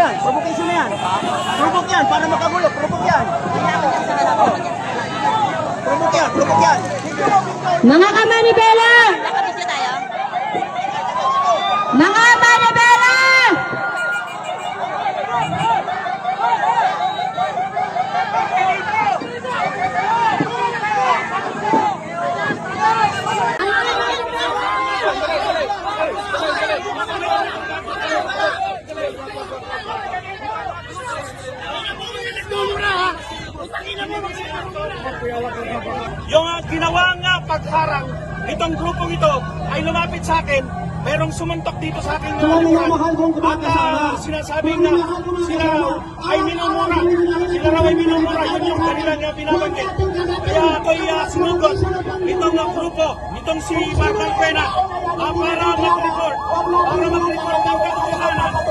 yan. Provocation na yan. Provoke yan para makagulo. Provoke yan. Provoke yan. Provoke yan. Mga kamanibela! Mga manibela! Yung ginawang pagharang itong grupong ito ay lumapit sa akin, merong sumuntok dito sa aking at sinasabing na sila ay minumura. Sila raw ay minumura. Yun yung kanilang binabanggit. Kaya ako'y sinugod itong grupo, itong si Mark Alpena para mag-report ng katotohanan